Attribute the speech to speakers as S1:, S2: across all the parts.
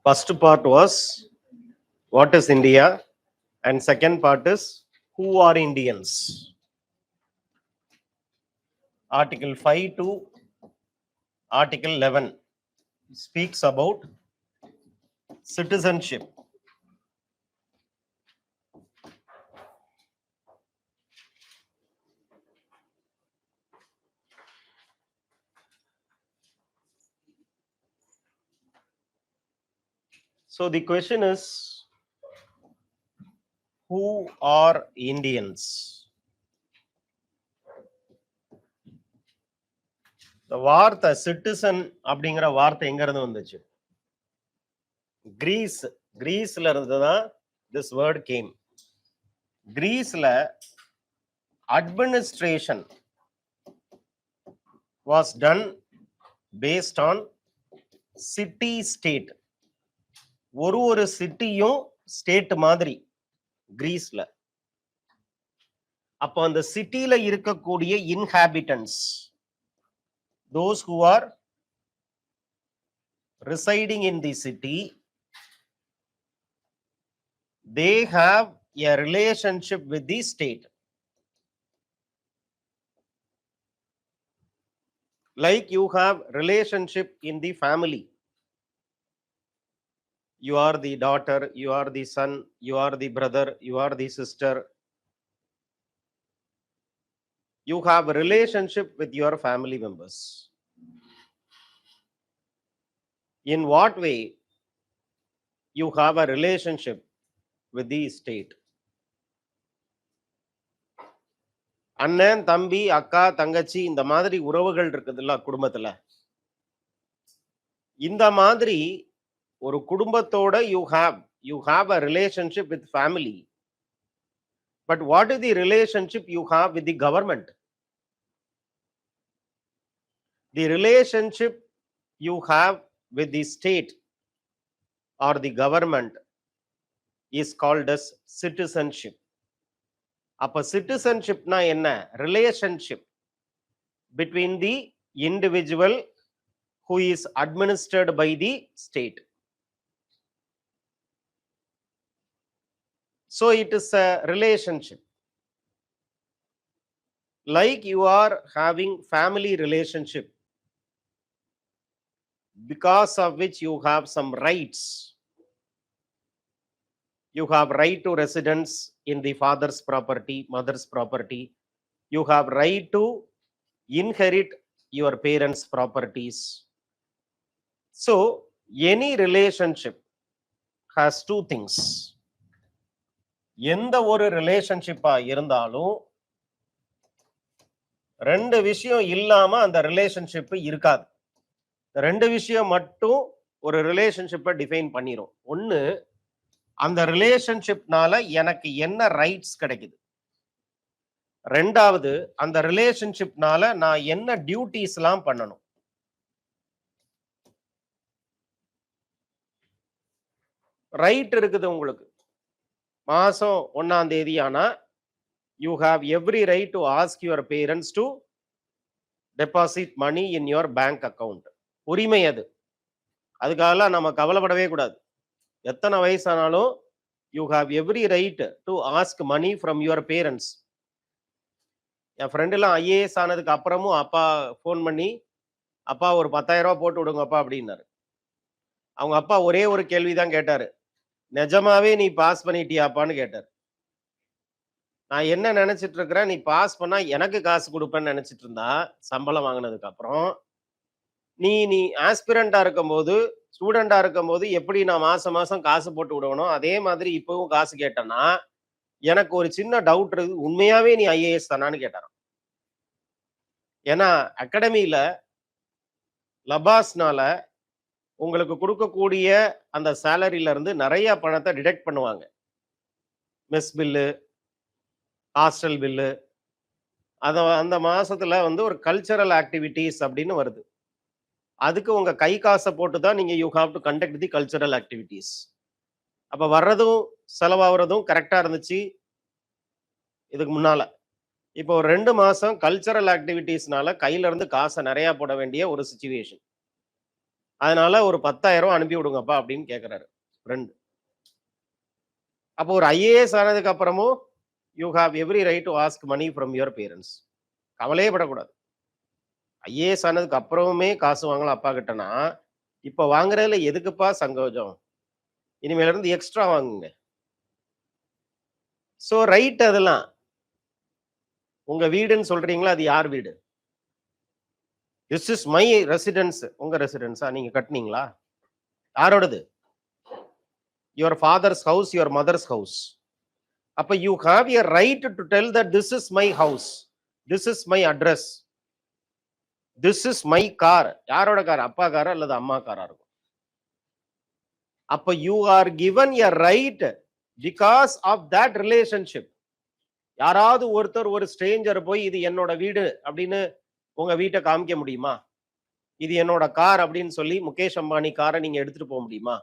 S1: First part was what is India, and second part is who are Indians. Article 5 to Article 11 speaks about citizenship. So the question is, who are Indians? The வார்த்தை citizen அப்படிங்கிற வார்த்தை எங்க இருந்து வந்துச்சு? கிரீஸ்ல இருந்து தான் this word came. கிரீஸ்ல administration was done based on city state. ஒரு சிட்டியும் state மாதிரி கிரீஸ்ல. அப்போ அந்த சிட்டில இருக்கக்கூடிய inhabitants, those who are residing in the city, they have a relationship with the state. Like you have relationship in the family. You are the daughter, you are the son, you are the brother, you are the sister. You have a relationship with your family members. In what way you have a relationship with the state? அண்ணன், தம்பி, அக்கா, தங்கச்சி, இந்த மாதிரி உறவுகள் இருக்குதுல்ல குடும்பத்துல. இந்த மாதிரி ஒரு குடும்பத்தோட you have a relationship with family. But what is the relationship you have with the government? The relationship you have with the state or the government is called as citizenship. அப்ப citizenshipனா என்ன? Relationship between the individual who is administered by the state. So it is a relationship. Like you are having family relationship, because of which you have some rights. You have right to residence in the father's property, mother's property. You have right to inherit your parents' properties. So any relationship has two things. எந்த ஒரு ரிலேஷன்ஷிப்பா இருந்தாலும் ரெண்டு விஷயம் இல்லாம அந்த relationship இருக்காது. ரெண்டு விஷயம் மட்டும் ஒரு ரிலேஷன்ஷிப்பை டிஃபைன் பண்ணிரும். ஒன்னு, அந்த ரிலேஷன்ஷிப்னால எனக்கு என்ன ரைட்ஸ் கிடைக்குது. ரெண்டாவது, அந்த ரிலேஷன்ஷிப்னால நான் என்ன டியூட்டிஸ் எல்லாம் பண்ணணும். ரைட் இருக்குது உங்களுக்கு. மாசம் 1ஆம் தேதி ஆனா you have every right to ask your parents to deposit money in your bank account. உரிமை அது. அதுக்காக நம்ம கவலைப்படவே கூடாது. எத்தனை வயசானாலும் you have every right to ask money from your parents. N friend எல்லாம் ஐஏஎஸ் ஆனதுக்கு அப்புறமும் அப்பா ஃபோன் பண்ணி, அப்பா ஒரு 10,000 ரூபாய் போட்டு விடுங்கப்பா அப்படின்னாரு. அவங்க அப்பா ஒரே ஒரு கேள்விதான் கேட்டாரு, நிஜமாவே நீ பாஸ் பண்ணிட்டியாப்பான்னு கேட்டார். நான் என்ன நினைச்சிட்டு இருக்கிறேன், நீ பாஸ் பண்ணா எனக்கு காசு கொடுப்பேன்னு நினைச்சிட்டு இருந்தா, சம்பளம் வாங்கினதுக்கு அப்புறம் நீ ஆஸ்பிரண்டா இருக்கும்போது, ஸ்டூடெண்டா இருக்கும்போது எப்படி நான் மாசம் மாசம் காசு போட்டு விடணும், அதே மாதிரி இப்பவும் காசு கேட்டேன்னா எனக்கு ஒரு சின்ன டவுட் இருக்கு, உண்மையாவே நீ ஐஏஎஸ் தானான்னு கேட்டாராம். ஏன்னா அகாடமியில லபாஸ்னால உங்களுக்கு கொடுக்கக்கூடிய அந்த சேலரியில இருந்து நிறைய பணத்தை டிடெக்ட் பண்ணுவாங்க. மெஸ் பில்லு, ஹாஸ்டல் பில்லு, அந்த மாசத்துல ஒரு கல்ச்சரல் ஆக்டிவிட்டிஸ் அப்படின்னு வருது. அதுக்கு உங்க கை காசை போட்டு தான் நீங்க you have to conduct the cultural activities. அப்ப வர்றதும் செலவாகிறதும் கரெக்டா இருந்துச்சு இதுக்கு முன்னால. இப்போ 2 மாசம் கல்ச்சரல் ஆக்டிவிட்டிஸ்னால கையில இருந்து காசை நிறைய போட வேண்டிய ஒரு சிச்சுவேஷன். அதனால ஒரு 10,000 அனுப்பி விடுங்கப்பா அப்படின்னு கேட்கிறாரு ஃப்ரெண்ட். அப்போ ஒரு ஐஏஎஸ் ஆனதுக்கு அப்புறமும் you have every right to ask money from your parents. கவலையே படக்கூடாது. ஐஏஎஸ் ஆனதுக்கு அப்புறமுமே காசு வாங்கலாம் அப்பா கிட்டனா, இப்ப வாங்குறதுல எதுக்குப்பா சங்கோஜம்? இனிமேல இருந்து எக்ஸ்ட்ரா வாங்குங்க. சோ ரைட் அதெல்லாம். உங்க வீடுன்னு சொல்றீங்களா, அது யார் வீடு? This is my residence. உங்க ரெசிடென்ஸா? நீங்க கட்டுனீங்களா? யாரோடது? Your father's house, your mother's house. அப்ப you have a right to tell that this is my house, this is my address, this is my car. யாரோட கார்? அப்பா காரா அல்லது அம்மா காரா இருக்கும். அப்ப you are given a right because of that relationship. யாராவது ஒருத்தர் ஒரு ஸ்ட்ரேஞ்சர் போய் இது என்னோட வீடு அப்படின்னு உங்க வீட்டை காமிக்க முடியுமா? இது என்னோட கார் அப்படின்னு சொல்லி முகேஷ் அம்பானி காரை நீங்க எடுத்துட்டு போக முடியுமா?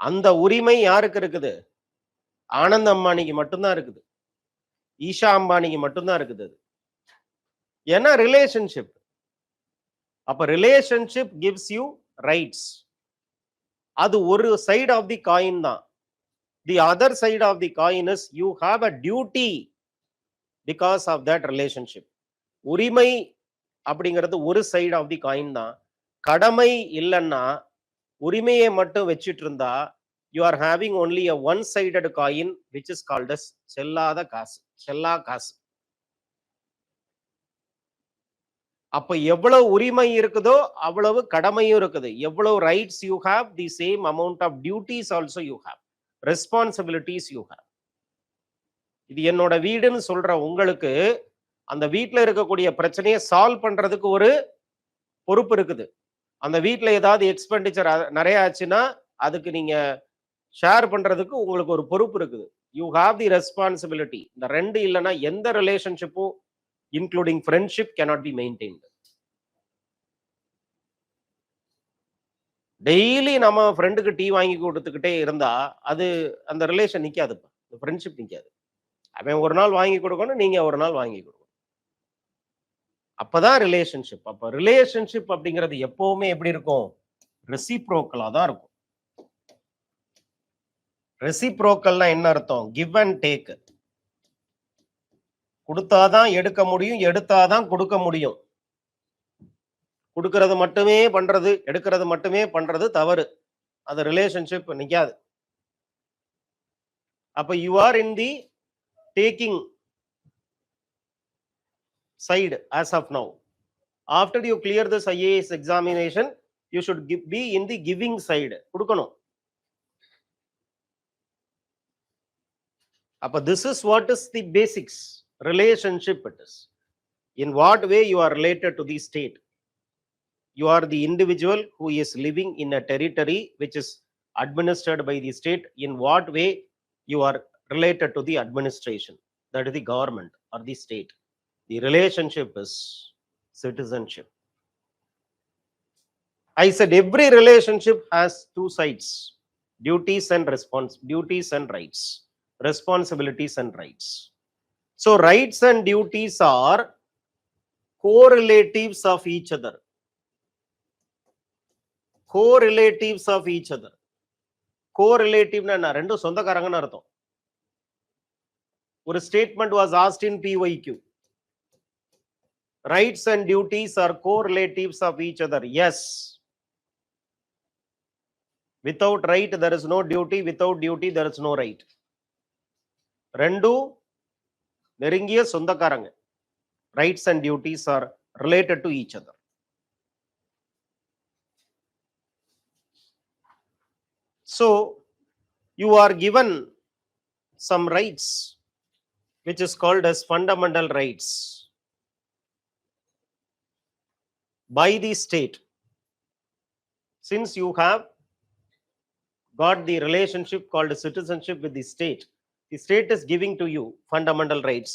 S1: அந்த உரிமை யாருக்கு இருக்குது? ஆனந்த் அம்பானிக்கு மட்டும்தான் இருக்குது. ஈஷா அம்பானிக்கு மட்டும்தான் இருக்குது. ஏன்னா ரிலேஷன்ஷிப். அப்ப ரிலேஷன்ஷிப் கிவ்ஸ் யூ ரைட்ஸ். அது ஒரு சைடு ஆஃப் தி காயின் தான். The other side of the coin is you have a duty because of that relationship. உரிமை அப்படிங்கிறது ஒரு சைடு ஆஃப் தி காயின் தான். கடமை இல்லைன்னா உரிமையை மட்டும் வச்சிட்டு இருந்தா you are having only a one sided coin which is called as செல்லாத காசு, செல்லா காசு. அப்ப எவ்வளவு உரிமை இருக்குதோ அவ்வளவு கடமையும் இருக்குது. எவ்வளவு rights you have, the same amount of duties also you have, responsibilities you have. இது என்னோட வீடுன்னு சொல்ற உங்களுக்கு அந்த வீட்டுல இருக்கக்கூடிய பிரச்சனையை சால்வ் பண்றதுக்கு ஒரு பொறுப்பு இருக்குது. அந்த வீட்டுல ஏதாவது எக்ஸ்பெண்டிச்சர் நிறைய ஆச்சுன்னா அதுக்கு நீங்க ஷேர் பண்றதுக்கு உங்களுக்கு ஒரு பொறுப்பு இருக்குது. You have the responsibility. இந்த ரெண்டு இல்லைன்னா எந்த ரிலேஷன்ஷிப்பும் including friendship cannot be maintained. Daily நம்ம ஃப்ரெண்டுக்கு டீ வாங்கி கொடுத்துக்கிட்டே இருந்தா அது அந்த ரிலேஷன் நிக்காதுப்பா, ஃப்ரெண்ட்ஷிப் நிக்காது. அவன் ஒரு நாள் வாங்கி கொடுக்கணும், நீங்க ஒரு நாள் வாங்கி கொடுக்கணும். அப்பதான் ரிலேஷன்ஷிப். அப்ப ரிலேஷன்ஷிப் அப்படிங்கிறது எப்பவுமே எப்படி இருக்கும்? ரெசிப்ரோக்கலா தான் இருக்கும். ரெசிப்ரோக்கல்னா என்ன அர்த்தம்? Give and take. கொடுத்தாதான் எடுக்க முடியும், எடுத்தாதான் கொடுக்க முடியும். கொடுக்கறது மட்டுமே பண்றது, எடுக்கிறது மட்டுமே பண்றது தவறு. அது ரிலேஷன்ஷிப் நிக்காது. அப்ப you R in the taking side as of now. After you clear this IAS examination, you should be in the giving side. கொடுக்கணும். அப்ப this is what is the basics relationship it is. In what way you are related to the state? You are the individual who is living in a territory which is administered by the state. In what way you are related to the administration? That is the government or the state. The relationship is citizenship. I said every relationship has two sides, duties and duties and rights, responsibilities and rights. So rights and duties are correlatives of each other. Correlatives of each other. Correlative na rendu சொந்தக்காரங்கன்னு அர்த்தம். ஒரு statement was asked in PYQ. Rights and duties are correlatives of each other. Yes. Without right, there is no duty. Without duty, there is no right. ரெண்டு நெருங்கிய சொந்தக்காரங்க. Rights and duties are related to each other. So, you are given some rights, which is called as fundamental rights by the state. Since you have got the relationship called citizenship with the state is giving to you fundamental rights,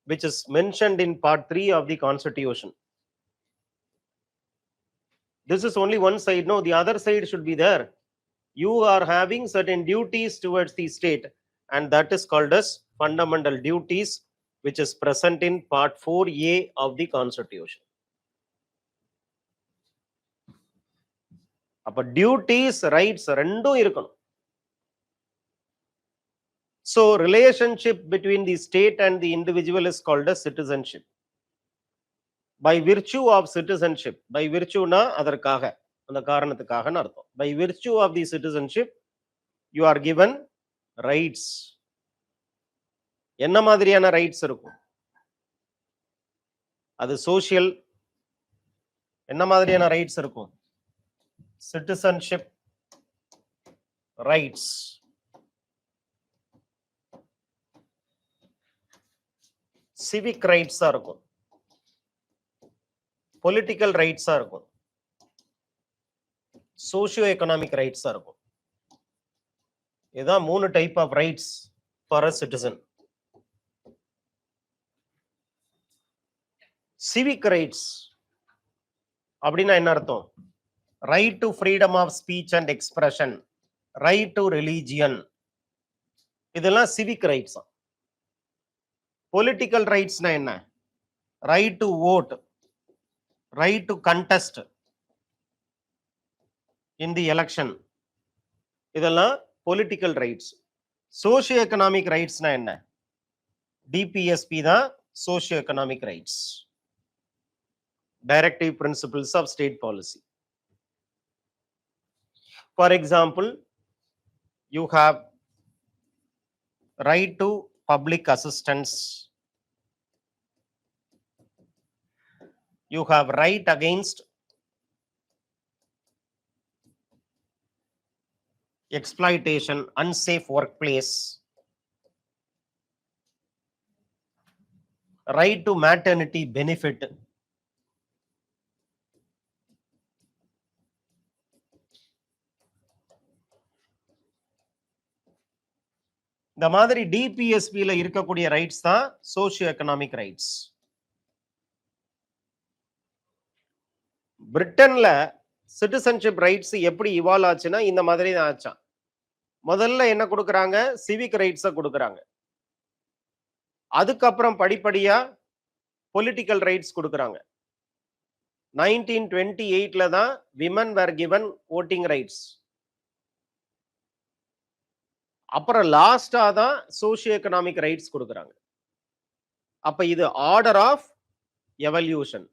S1: which is mentioned in part 3 of the Constitution. This is only one side. No, the other side should be there. You are having certain duties towards the state, and that is called as fundamental duties, which is present in part 4A of the Constitution. அப்ப duties rights ரெண்டும் இருக்கணும். So relationship between the state and the individual is called as citizenship. By virtue of citizenship, by virtue na அதற்காக, அந்த காரணத்துக்காகன்னு அர்த்தம். By virtue of the citizenship you are given rights. என்ன மாதிரியான rights இருக்கும்? அது social. என்ன மாதிரியான ரைட்ஸ் இருக்கும்? citizenship rights. civic rights இருக்கும். political rights இருக்கும். socio economic rights இருக்கும். இதான் 3 type of rights for a citizen. civic rights அப்படின்னா என்ன அர்த்தம்? Right to freedom of speech and expression, right to religion, இதெல்லாம் சிவிக் ரைட்ஸ். பொலிட்டிக்கல் ரைட்ஸ்னா என்ன? Right to vote, right to contest in the election, இதெல்லாம் political rights. Socio economic ரைட்ஸ்னா என்ன? DPSP தான் socio economic rights, directive principles of state policy. For example, you have right to public assistance, you have right against exploitation, unsafe workplace, right to maternity benefit, இந்த மாதிரி டிபிஎஸ்பில இருக்கக்கூடிய rights தான் socio economic rights. பிரிட்டன்ல citizenship rights எப்படி evolve ஆச்சுன்னா இந்த மாதிரி தான் ஆச்சான். முதல்ல என்ன கொடுக்கறாங்க? சிவிக் ரைட்ஸை கொடுக்கறாங்க. அதுக்கப்புறம் படிப்படியா பொலிட்டிக்கல் ரைட்ஸ் கொடுக்கறாங்க. 1928ல தான் women were given voting rights. அப்புறம் லாஸ்டா தான் சோஷியோ எக்கனாமிக் ரைட்ஸ் கொடுக்கறாங்க. அப்ப இது ஆர்டர் ஆஃப் எவல்யூஷன்.